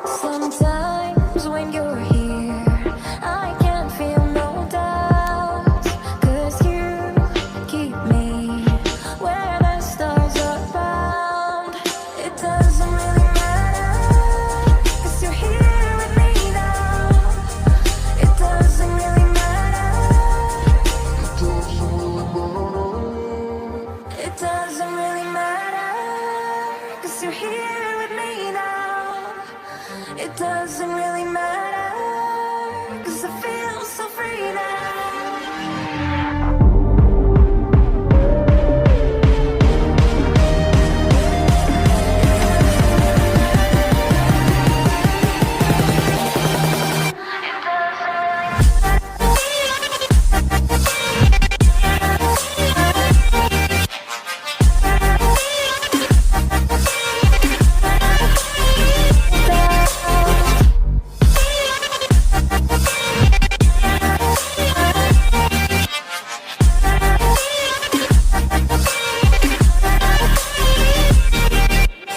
Sometimes when you're here, I can't feel no doubt, 'cause you keep me where the stars are bound. It doesn't really matter, 'cause you're here with me now. It doesn't really matter. It doesn't really matter, 'cause you're here with me now. It doesn't really matter, 'cause I feel so free now.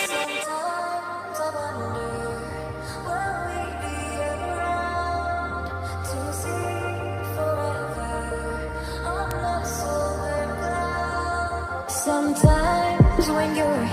Sometimes I wonder, will we be around to see forever on the solar cloud? Sometimes when you're